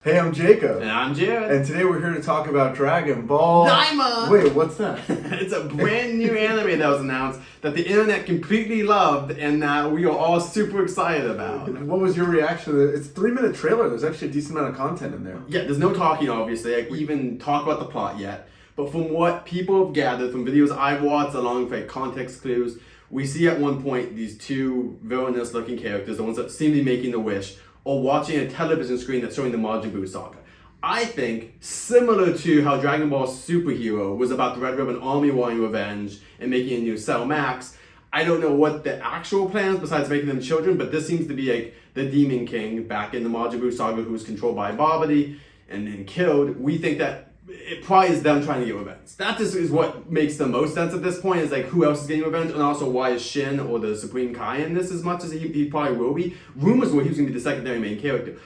Hey, I'm Jacob. And I'm Jared. And today we're here to talk about Dragon Ball. Daima! Wait, what's that? It's a brand new anime that was announced that the internet completely loved and that we are all super excited about. What was your reaction to it? It's a 3-minute trailer. There's actually a decent amount of content in there. Yeah, there's no talking, obviously. Like, we even talk about the plot yet. But from what people have gathered from videos I've watched along with like, context clues, we see at one point these two villainous looking characters, the ones that seem to be making the wish, or watching a television screen that's showing the Majin Buu saga. I think, similar to how Dragon Ball Superhero was about the Red Ribbon Army wanting revenge and making a new Cell Max, I don't know what the actual plans besides making them children, but this seems to be like the Demon King back in the Majin Buu saga who was controlled by Babidi and then killed. We think that it probably is them trying to get revenge. That just is what makes the most sense at this point, is like who else is getting revenge, and also why is Shin or the Supreme Kai in this as much as he probably will be. Rumors were he was going to be the secondary main character.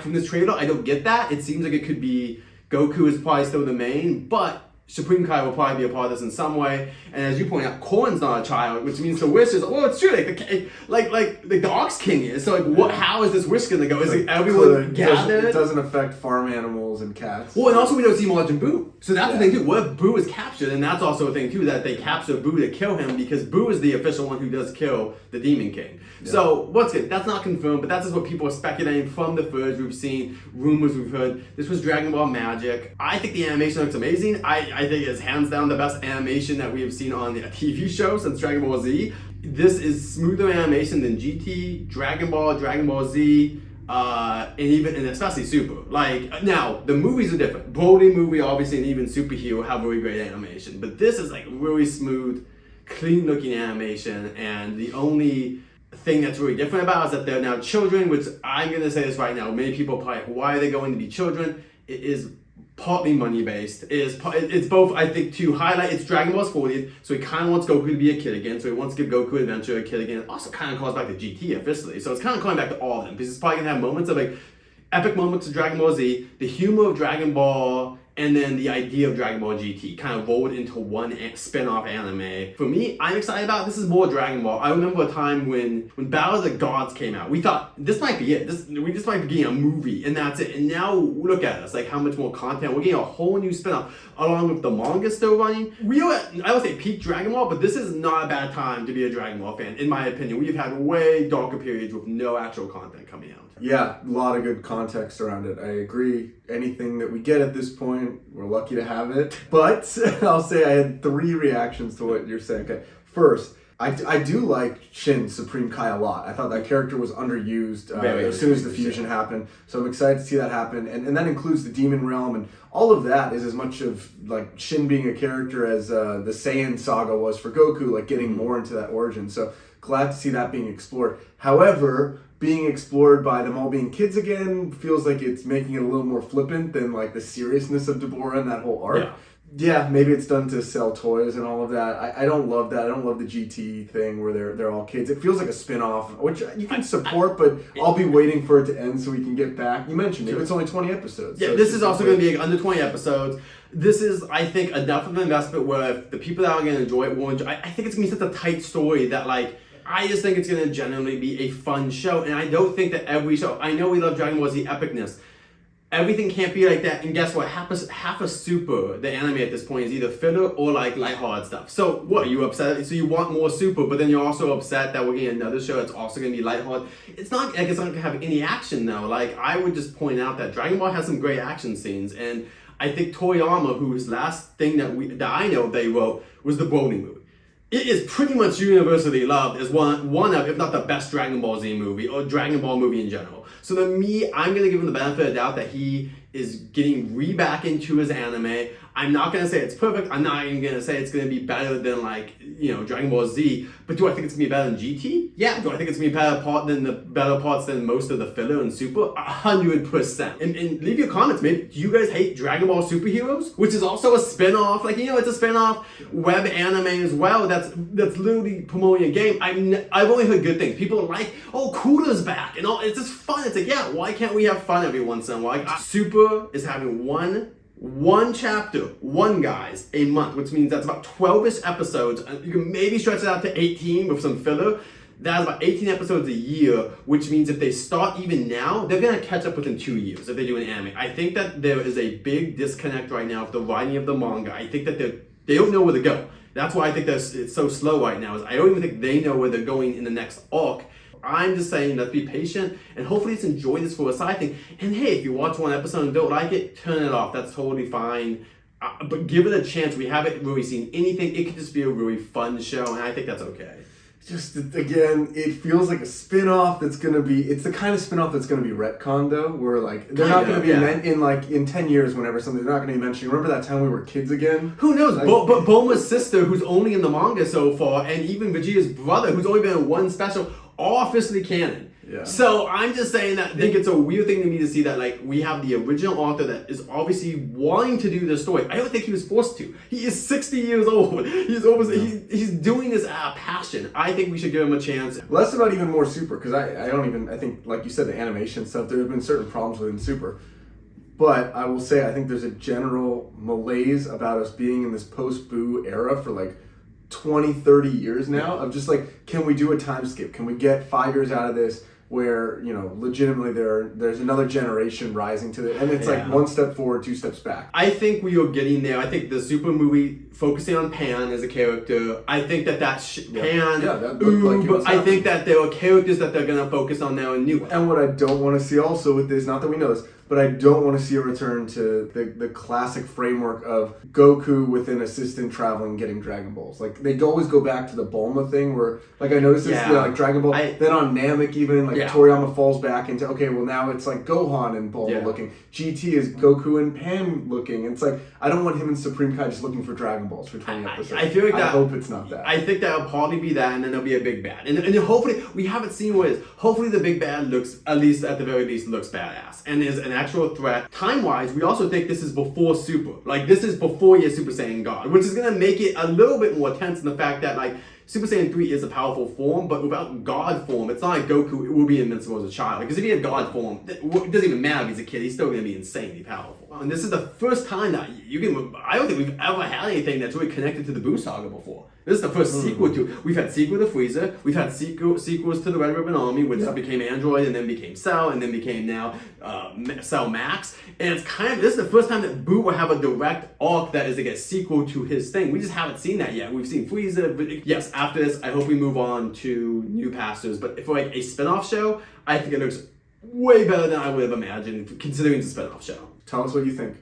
From this trailer, I don't get that. It seems like it could be Goku is probably still the main, but Supreme Kai will probably be a part of this in some way. And as you point out, Korn's not a child, which means the wish is, well, it's true, like the Ox King is. So like, how is this wish gonna go? Is like everyone gathered? It doesn't affect farm animals and cats. Well, and also we don't see Majin Buu. So that's the thing too. What if Buu is captured? And that's also a thing too, that they capture Buu to kill him because Buu is the official one who does kill the Demon King. Yeah. So what's good? That's not confirmed, but that's just what people are speculating from the footage we've seen, rumors we've heard. This was Dragon Ball Magic. I think the animation looks amazing. I think it's hands down the best animation that we have seen on a TV show since Dragon Ball Z. This is smoother animation than GT, Dragon Ball Z, and especially Super. Like, now, the movies are different. Broly movie, obviously, and even Superhero have really great animation. But this is like really smooth, clean looking animation, and the only thing that's really different about it is that they're now children, which I'm going to say this right now. Many people are probably, why are they going to be children? It is partly money based. It's both, I think, to highlight it's Dragon Ball's 40th, so he kind of wants Goku to be a kid again, so he wants to give Goku Adventure a kid again. It also kind of calls back to GT officially, so it's kind of calling back to all of them, because it's probably going to have moments of like epic moments of Dragon Ball Z, the humor of Dragon Ball, and then the idea of Dragon Ball GT kind of rolled into one spin-off anime. For me, I'm excited about it. This is more Dragon Ball. I remember a time when Battle of the Gods came out. We thought, this might be it. We just might be getting a movie, and that's it. And now, look at us, like how much more content. We're getting a whole new spin-off, along with the manga still running. We are at, I would say, peak Dragon Ball, but this is not a bad time to be a Dragon Ball fan, in my opinion. We've had way darker periods with no actual content coming out. Yeah, a lot of good context around it. I agree. Anything that we get at this point, we're lucky to have it. But I'll say I had 3 reactions to what you're saying. Okay, first, I do like Shin Supreme Kai a lot. I thought that character was underused as soon as the fusion happened. So I'm excited to see that happen. And that includes the Demon Realm, and all of that is as much of like Shin being a character as the Saiyan saga was for Goku, like getting more into that origin. So glad to see that being explored. However, being explored by them all being kids again feels like it's making it a little more flippant than like the seriousness of Deborah and that whole arc. Yeah, maybe it's done to sell toys and all of that. I don't love that. I don't love the GT thing where they're all kids. It feels like a spin-off, which you can support, but I'll be waiting for it to end so we can get back. You mentioned it. It's only 20 episodes. Yeah, so this is also going to be like under 20 episodes. This is, I think, enough of an investment where if the people that are going to enjoy it will enjoy. I think it's going to be such a tight story that like, I just think it's going to genuinely be a fun show, and I don't think that every show, I know we love Dragon Ball Z epicness, everything can't be like that, and guess what, half of Super, the anime at this point, is either filler or like lighthearted stuff. So what, are you upset? So you want more Super, but then you're also upset that we're getting another show that's also going to be lighthearted. It's not like it's not going to have any action though. Like, I would just point out that Dragon Ball has some great action scenes, and I think Toriyama, whose last thing that I know they wrote was the Broly movie. It is pretty much universally loved as one of, if not the best Dragon Ball Z movie, or Dragon Ball movie in general. So to me, I'm going to give him the benefit of the doubt that he is getting back into his anime. I'm not going to say it's perfect. I'm not even going to say it's going to be better than like, Dragon Ball Z. But do I think it's going to be better than GT? Yeah. Do I think it's going to be better parts than most of the filler and Super? 100%. And leave your comments. Maybe do you guys hate Dragon Ball Superheroes, which is also a spin-off? Like, it's a spin-off web anime as well. That's literally promoting a game. I've only heard good things. People are like, oh, Cooler's back and all. It's just fun. It's like, yeah, why can't we have fun every once in a while? Super is having one chapter, guys, a month, which means that's about 12-ish episodes. You can maybe stretch it out to 18 with some filler. That's about 18 episodes a year, which means if they start even now, they're going to catch up within 2 years if they do an anime. I think that there is a big disconnect right now with the writing of the manga. I think that they don't know where to go. That's why I think it's so slow right now. Is I don't even think they know where they're going in the next arc. I'm just saying, let's be patient and hopefully just enjoy this for a side thing. And hey, if you watch one episode and don't like it, turn it off. That's totally fine. But give it a chance. We haven't really seen anything. It could just be a really fun show, and I think that's okay. Just, again, it feels like a spin-off that's going to be, it's the kind of spin-off that's going to be retconned, though, where, like, they're not going to be in 10 years, whenever something, they're not going to be mentioning, remember that time we were kids again? Who knows? Like, but Bulma's sister, who's only in the manga so far, and even Vegeta's brother, who's only been in one special, all officially canon. Yeah. So I'm just saying that I think it's a weird thing to me to see that, like, we have the original author that is obviously wanting to do this story. I don't think he was forced to. He is 60 years old. He's doing this out of passion. I think we should give him a chance. Less about even more Super, because I think, like you said, the animation stuff, there have been certain problems within Super. But I will say, I think there's a general malaise about us being in this post-Boo era for, like, 20, 30 years now, of just, like, can we do a time skip? Can we get 5 years out of this? Where, you know, legitimately there's another generation rising to it, and it's like one step forward, 2 steps back. I think we are getting there. I think the Super movie focusing on Pan as a character, I think that Pan, that looked like it was I think that there are characters that they're going to focus on now and new. And what I don't want to see also with this, not that we know this, but I don't want to see a return to the classic framework of Goku with an assistant traveling getting Dragon Balls. Like, they always go back to the Bulma thing where, like, I noticed this, like Dragon Ball, then on Namek even, like, Toriyama falls back into, okay, well now it's like Gohan and Bulma looking. GT is Goku and Pan looking. It's like, I don't want him and Supreme Kai just looking for Dragon Balls for 20 episodes. I feel like I hope it's not that. I think that'll probably be that, and then there'll be a big bad. And then hopefully, we haven't seen what it is. Hopefully the big bad looks, at the very least, looks badass. And is an actual threat. Time-wise, we also think this is before Super. Like, this is before your Super Saiyan God, which is going to make it a little bit more tense in the fact that, like, Super Saiyan 3 is a powerful form, but without God form, it's not like Goku will be invincible as a child. Because if he had God form, it doesn't even matter if he's a kid, he's still going to be insanely powerful. And this is the first time that I don't think we've ever had anything that's really connected to the Boo Saga before. This is the first sequel to it. We've had sequel to Frieza, we've had sequels to the Red Ribbon Army, which became Android, and then became Cell, and then became now Cell Max. And it's this is the first time that Boo will have a direct arc that is like a sequel to his thing. We just haven't seen that yet. We've seen Frieza, but yes, after this, I hope we move on to new pastors. But for like a spin-off show, I think it looks way better than I would have imagined, considering it's a spin-off show. Tell us what you think.